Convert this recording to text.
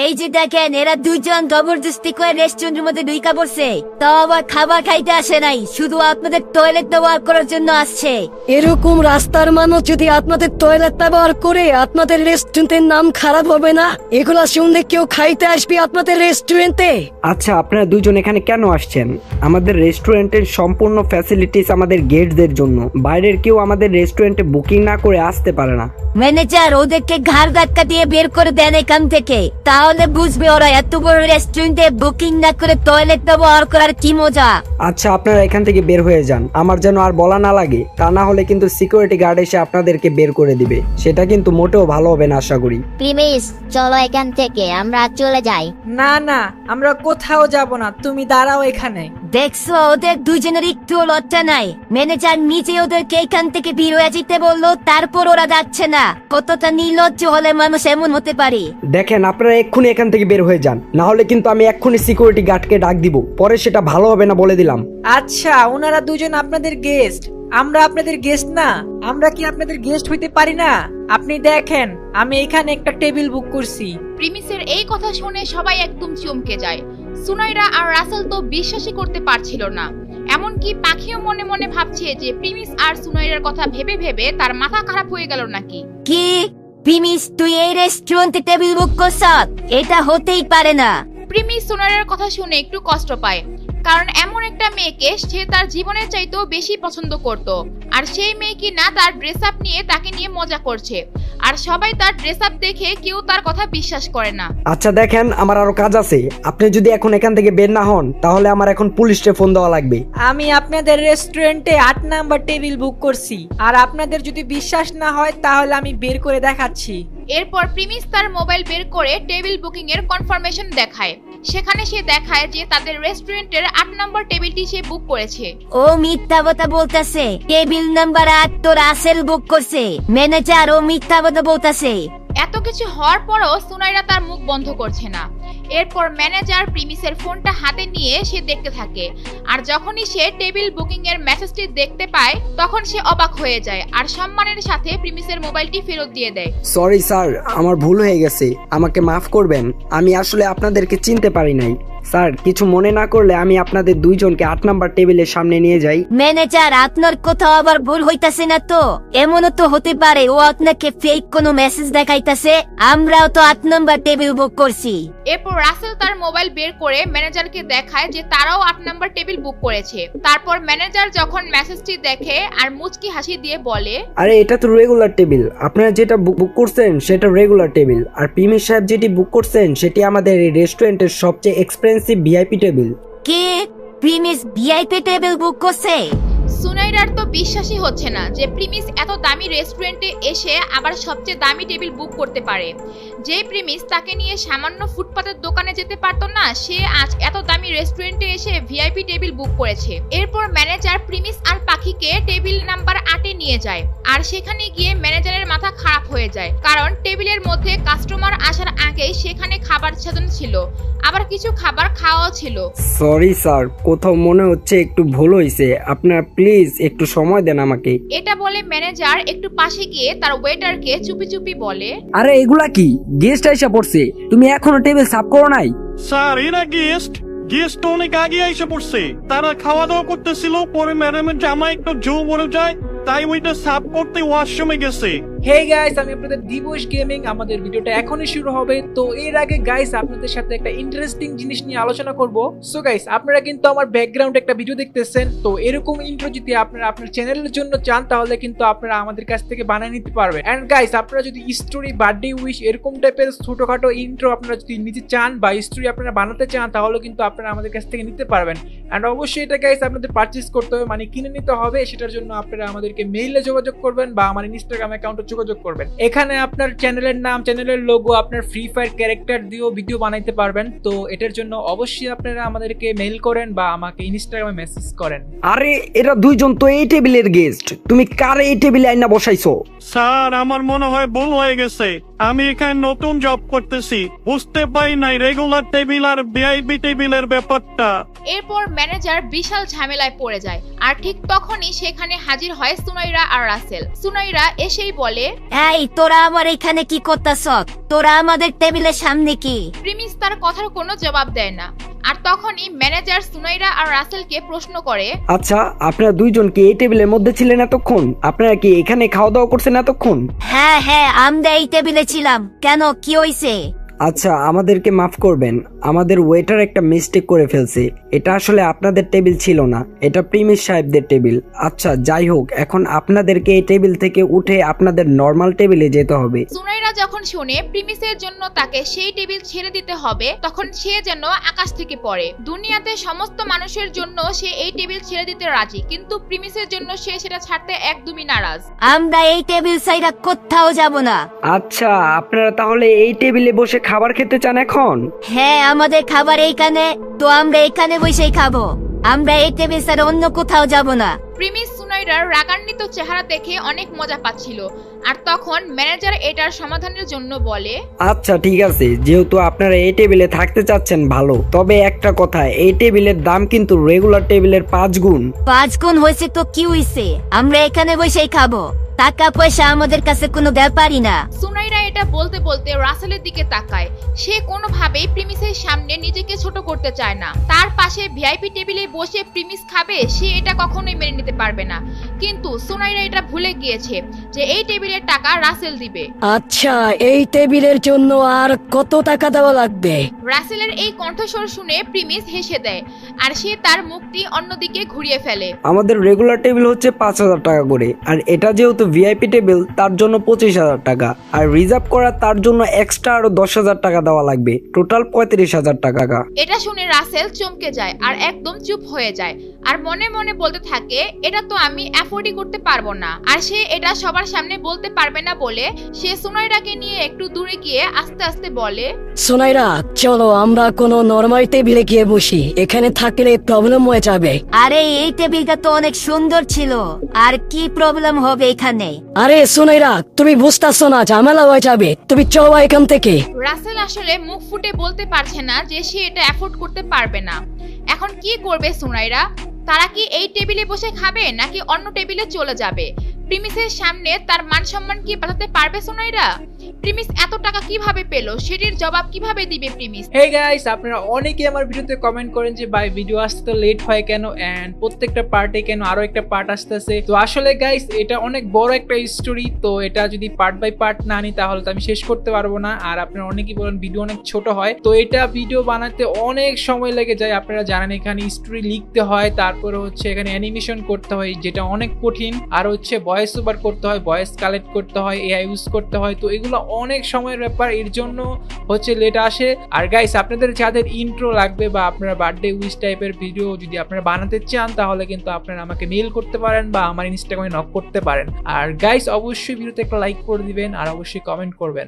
এই যে দেখেন, এরা দুইজন জবরদস্তি করে রেস্টুরেন্টের মধ্যে ঢুইকা পড়ছে। তাও আবার খাবার খাইতে আসে নাই, শুধু আপনাদের টয়লেট ব্যবহার করার জন্য আসছে। এরকম রাস্তার মানুষ যদি আপনাদের টয়লেট ব্যবহার করে, আপনাদের রেস্টুরেন্টের নাম খারাপ হবে না? এগুলা শুনলে কেউ খাইতে আসবে আপনাদের রেস্টুরেন্টে? আচ্ছা, আপনারা দুজন এখানে কেন আসছেন? আমাদের রেস্টুরেন্টের সম্পূর্ণ ফ্যাসিলিটিস আমাদের গেস্টদের জন্য। বাইরের কেউ আমাদের রেস্টুরেন্টে বুকিং না করে আসতে পারে না। ম্যানেজার, ওদেরকে ঘাড় ধাক্কা দিয়ে বের করে দেন এখান থেকে, তাহলে বুঝবে ওরা এত বড় রেস্টুরেন্টে বুকিং না করে টয়লেট ব্যবহার করার কি মজা। আচ্ছা, আপনারা এখান থেকে বের হয়ে যান, আমার যেন আর বলা না লাগে। তা না হলে কিন্তু সিকিউরিটি গার্ড এসে আপনাদেরকে বের করে দিবে, সেটা কিন্তু মোটেও ভালো হবে না আশা করি। প্লিজ চলো এখান থেকে, আমরা চলে যাই। না না, আমরা কোথাও যাব না, তুমি দাঁড়াও এখানে। দেখছো, ওদের দুজনের একটু লজ্জা নাই। ম্যানেজার নিজে ওদেরকে এখান থেকে বের হয়ে যেতে বললো, তারপর ওরা যাচ্ছে না। কতটা নির্লজ্জ হলে মানুষ এমন হতে পারে। দেখেন, আপনারা এক্ষুনি এখান থেকে বের হয়ে যান, না হলে কিন্তু আমি এক্ষুনি সিকিউরিটি গার্ডকে ডাক দিব, পরে সেটা ভালো হবে না বলে দিলাম। আচ্ছা, ওনারা দুজন আপনাদের গেস্ট, আমরা আপনাদের গেস্ট না? আমরা কি আপনাদের গেস্ট হইতে পারি না? আপনি দেখেন, আমি এখানে একটা টেবিল বুক করছি। প্রিমিসের এই কথা শুনে সবাই একদম চমকে যায়। সুনাইরা আর রাসেল তো বিশ্বাসই করতে পারছিল না। এমনকি পাখিও মনে মনে ভাবছে যে প্রিমিস আর সুনাইরার কথা ভেবে ভেবে তার মাথা খারাপ হয়ে গেল নাকি। কি প্রিমিস, তুই এই রেস্টুরেন্টে টেবিল বুক করছ? এটা হতেই পারে না। প্রিমিস সুনাইরার কথা শুনে একটু কষ্ট পায়, কারণ এমন একটা মেয়েকে সে তার জীবনের চাইতেও বেশি পছন্দ করত। আর সেই মেয়ে কি না তার ড্রেস আপ নিয়ে তাকে নিয়ে মজা করছে, আর সবাই তার ড্রেস আপ দেখে কেউ তার কথা বিশ্বাস করে না। আচ্ছা দেখেন, আমার আরো কাজ আছে। আপনি যদি এখন এখান থেকে বের না হন, তাহলে আমার এখন পুলিশে ফোন দেওয়া লাগবে। আমি আপনাদের রেস্টুরেন্টে 8 নাম্বার টেবিল বুক করছি, আর আপনাদের যদি বিশ্বাস না হয় তাহলে আমি বের করে দেখাচ্ছি। এরপর প্রিমিস তার মোবাইল বের করে টেবিল বুকিং এর কনফার্মেশন দেখায়। সেখানে সে দেখায় যে তাদের রেস্টুরেন্টের 8 নম্বর টেবিলটি সে বুক করেছে। ও মিথ্যা কথা বলতেছে। টেবিল নাম্বার 8 তো রাসেল বুক করছে। ম্যানেজার, ও মিথ্যা কথা বলতেছে। এত কিছু হওয়ার পরও সুনাইরা তার মুখ বন্ধ করছে না। এরপর ম্যানেজার প্রিমিসের ফোনটা হাতে নিয়ে সে দেখতে থাকে, আর যখনই সে টেবিল বুকিং এর মেসেজটি দেখতে পায় তখন সে অবাক হয়ে যায় আর সম্মানের সাথে প্রিমিসের মোবাইলটি ফেরত দিয়ে দেয়। সরি স্যার, আমার ভুল হয়ে গেছে, আমাকে মাফ করবেন। আমি আসলে আপনাদেরকে চিনতে পারি নাই। স্যার, কিছু মনে না করলে আমি আপনাদের দুইজনকে 8 নাম্বার টেবিলের সামনে নিয়ে যাই। ম্যানেজার, আপনার কোথাও আবার ভুল হইতাছে না তো? এমনও তো হতে পারে ও আপনাকে ফেক কোনো মেসেজ দেখাইতাছে। আমরাও তো 8 নাম্বার টেবিল বুক করছি। এরপর রাসেল তার মোবাইল বের করে ম্যানেজারকে দেখায় যে তারাও 8 নাম্বার টেবিল বুক করেছে। তারপর ম্যানেজার যখন মেসেজটি দেখে আর মুচকি হাসি দিয়ে বলে, আরে এটা তো রেগুলার টেবিল, আপনারা যেটা বুক করছেন সেটা রেগুলার টেবিল, আর প্রিমিস সাহেব যেটি বুক করছেন সেটি আমাদের এই রেস্টুরেন্টের সবচেয়ে এক্সপেন্সিভ ভিআইপি টেবিল। কি প্রিমিস ভিআইপি টেবিল বুক করছে? সুনাইরার তো বিশ্বাসই হচ্ছে না যে প্রিমিস এত দামি রেস্টুরেন্টে এসে আবার সবচেয়ে দামি টেবিল বুক করতে পারে। যে প্রিমিস তাকে নিয়ে সামান্য ফুটপাতের দোকানে যেতে পারতো না, সে আজ এত দামি রেস্টুরেন্টে এসে ভিআইপি টেবিল বুক করেছে। এরপর ম্যানেজার প্রিমিস আর পাখিকে টেবিল নাম্বার 8-এ নিয়ে যায়, আর সেখানে গিয়ে ম্যানেজারের মাথা খারাপ হয়ে যায়, কারণ টেবিলের মধ্যে কাস্টমার আসার আগেই সেখানে খাবার সাজানো ছিল, আবার কিছু খাবার খাওয়াও ছিল। সরি স্যার, কোথাও মনে হচ্ছে একটু ভুল হয়েছে, আপনার প্লিজ একটু সময় দেন আমাকে। এটা বলে ম্যানেজার একটু পাশে গিয়ে তার ওয়েটারকে চুপি চুপি বলে, আরে এগুলা কি? গেস্ট এসে পড়ছে, তুমি এখনো টেবিল সাফ করো নাই? স্যার, এরা গেস্ট অনেক আগে এসে পড়ছে। তারা খাওয়া দাওয়া করতেছিল, পরে ম্যাডামের জামা একটু জো পড়ে যায়, তাই ওইটা সাফ করতে ওয়াশরুমে গেছে। হে গাইস, আমি আপনাদের দিবস গেমিং। আমাদের ভিডিওটা এখনই শুরু হবে। তো এর আগে গাইস আপনাদের সাথে একটা ইন্টারেস্টিং জিনিস নিয়ে আলোচনা করব। সো গাইস, আপনারা কিন্তু আমার ব্যাকগ্রাউন্ডে একটা ভিডিও দেখতেছেন। তো এরকম ইন্ট্রো যদি আপনারা আপনার চ্যানেলের জন্য চান তাহলে কিন্তু আপনারা আমাদের কাছ থেকে বানিয়ে নিতে পারবেন। এন্ড গাইস, আপনারা যদি স্টোরি, বার্থডে উইশ এরকম টাইপের ছোটখাটো ইন্ট্রো আপনারা যদি নিতে চান বা স্টোরি আপনারা বানাতে চান তাহলে কিন্তু আপনারা আমাদের কাছ থেকে নিতে পারবেন। এন্ড অবশ্যই এটা গাইস আপনাদের পারচেজ করতে হবে, মানে কিনে নিতে হবে। সেটার জন্য আপনারা আমাদেরকে মেইলে যোগাযোগ করবেন বা আমার ইনস্টাগ্রাম অ্যাকাউন্টে যোগাযোগ করবেন। এখানে আপনার চ্যানেলের নাম, চ্যানেলের লোগো, আপনার ফ্রি ফায়ার ক্যারেক্টার দিয়েও ভিডিও বানাইতে পারবেন। তো এটার জন্য অবশ্যই আপনারা আমাদেরকে মেইল করেন বা আমাকে ইনস্টাগ্রামে মেসেজ করেন। আরে এরা দুইজন তো এই টেবিলের গেস্ট, তুমি কার এই টেবিলে আইনা বসাইছো? স্যার, আমার মনে হয় ভুল হয়ে গেছে। আমি এখানে নতুন জব করতেছি, বুঝতে পারি নাই রেগুলার টেবিল আর ভিআইপি টেবিলের ব্যাপারটা। এরপর ম্যানেজার বিশাল ঝামেলায় পড়ে যায়, আর ঠিক তখনই সেখানে হাজির হয় সুনাইরা আর রাসেল। সুনাইরা এসেই বলে বলে, এই তোরা আমার এখানে কি করতেছ? তোরা আমাদের টেবিলের সামনে কি? প্রিমিস তার কথার কোনো জবাব দেয় না। আর তখনই ম্যানেজার সুনাইরা আর রাসেলকে প্রশ্ন করে, আচ্ছা, আপনারা দুইজন কি এই টেবিলের মধ্যে ছিলেন এতক্ষণ? আপনারা কি এখানে খাওয়া দাওয়া করছেন এতক্ষণ? হ্যাঁ হ্যাঁ, আমরা এই টেবিলে ছিলাম। কেন, কি হইছে? আচ্ছা, আমাদেরকে মাফ করবেন, আমাদের ওয়েটার একটা মিস্টেক করে ফেলছে। এটা আসলে আপনাদের টেবিল ছিল না, এটা প্রিমিস সাহেবদের টেবিল। আচ্ছা যাই হোক, এখন আপনাদেরকে এই টেবিল থেকে উঠে আপনাদের নর্মাল টেবিলে যেতে হবে। সুনাইরা যখন শুনে প্রিমিসের জন্য তাকে সেই টেবিল ছেড়ে দিতে হবে, তখন সে যেন আকাশ থেকে পড়ে। দুনিয়াতে সমস্ত মানুষের জন্য সে এই টেবিল ছেড়ে দিতে রাজি, কিন্তু প্রিমিসের জন্য সে সেটা ছাড়তে একদমই নারাজ। আমরা এই টেবিল সাইডা কোথাও যাব না। আচ্ছা, আপনারা তাহলে এই টেবিলে বসে খাবার খেতে চান এখন? হ্যাঁ, আমাদের খাবার এইখানে, তো আমরা এখানে বসেই খাবো। আমরা এই টেবিল ছাড়া অন্য কোথাও যাব না। প্রিমিস সুনাইরার রাগান্বিত চেহারা দেখে অনেক মজা পাচ্ছিল। আর তখন ম্যানেজার এটার সমাধানের জন্য বলে, আচ্ছা ঠিক আছে, যেহেতু আপনারা এই টেবিলে থাকতে চাচ্ছেন ভালো, তবে একটা কথা, এই টেবিলের দাম কিন্তু রেগুলার টেবিলের 5 গুণ। 5 গুণ হয়েছে তো কি হয়েছে? আমরা এখানে বসেই খাবো। টাকা পয়সা আমাদের কাছে কোনো ব্যাপারই না। সুনাইরা এটা বলতে বলতে রাসেলের দিকে তাকায়। সে কোনোভাবেই প্রিমিসের সামনে নিজেকে ছোট করতে চায় না। তার পাশে ভিআইপি টেবিলে বসে প্রিমিস খাবে, সে এটা কখনোই মেনে নিতে পারবে না। কিন্তু সুনাইরা এটা ভুলে গিয়েছে যে এই টেবিলের টাকা রাসেল দিবে। আচ্ছা, এই টেবিলের জন্য আর কত টাকা দেওয়া লাগবে? রাসেলের এই কণ্ঠস্বর শুনে প্রিমিস হেসে দেয়, আর সে তার মুখটি অন্যদিকে ঘুরিয়ে ফেলে। আমাদের রেগুলার টেবিল হচ্ছে 5,000 টাকা করে, আর এটা যেহেতু ভিআইপি টেবিল, তার জন্য 25,000 টাকা, আর রিজার্ভ করা তার জন্য এক্সট্রা আরো 10,000 টাকা দেওয়া লাগবে। টোটাল 35,000 টাকা। এটা শুনে রাসেল চমকে যায় আর একদম চুপ হয়ে যায়, আর মনে মনে বলতে থাকে, এটা তো আমি অ্যাফোর্ডই করতে পারবো না। আর সে এটা সবার সামনে বলতে পারবে না বলে সে সুনাইরাকে নিয়ে একটু দূরে গিয়ে আস্তে আস্তে বলে, সোনাইরা, চলো আমরা কোনো নরমাল টেবিলে গিয়ে বসি, এখানে থাকলে প্রবলেম হয়ে যাবে। আরে এই টেবিলটা তো অনেক সুন্দর ছিল, আর কি প্রবলেম হবে এখানে? আরে সোনাইরা, তুমি বুঝতেছো না, ঝামেলা হয়ে যাবে, তুমি চলো এখান থেকে। রাসেল আসলে মুখ ফুটে বলতে পারছে না যে সে এটা অ্যাফোর্ড করতে পারবে না। এখন কি করবে সুনাইরা? তারা কি এই টেবিলে বসে খাবে নাকি অন্য টেবিলে চলে যাবে? প্রিমিসের সামনে তার মান সম্মান কি বাঁচাতে পারবে সুনাইরা? প্রিমিস এত টাকা কিভাবে পেল, সেটির জবাব কিভাবে দিবে প্রিমিস? হে গাইস, আপনারা অনেকে আমার ভিডিওতে কমেন্ট করেন যে ভাই ভিডিও আসতে তো লেট হয় কেন, এন্ড প্রত্যেকটা পার্টে কেন আরো একটা পার্ট আসতেছে। তো আসলে গাইস, এটা অনেক বড় একটা স্টোরি, তো এটা যদি পার্ট বাই পার্ট না আনি তাহলে তো আমি শেষ করতে পারবো না। আর আপনারা অনেকেই বলেন ভিডিও অনেক ছোট হয়, তো এটা ভিডিও বানাতে অনেক সময় লেগে যায়। আপনারা জানেন এখানে স্টোরি লিখতে হয়, তারপরে হচ্ছে এখানে অ্যানিমেশন করতে হয়, যেটা অনেক কঠিন, আর হচ্ছে ভয়েস ওভার করতে হয়, ভয়েস কালেক্ট করতে হয়, এআই ইউজ করতে হয়। তো এগুলো অনেক সময়ের ব্যাপার, এর জন্য হচ্ছে লেট আসে। আর গাইস, আপনাদের যাদের ইন্ট্রো লাগবে বা আপনারা বার্থডে উইশ টাইপের ভিডিও যদি আপনারা বানাতে চান, তাহলে কিন্তু আপনারা আমাকে মেইল করতে পারেন বা আমার ইনস্টাগ্রামে নক করতে পারেন। আর গাইস, অবশ্যই ভিডিওতে একটা লাইক করে দিবেন আর অবশ্যই কমেন্ট করবেন।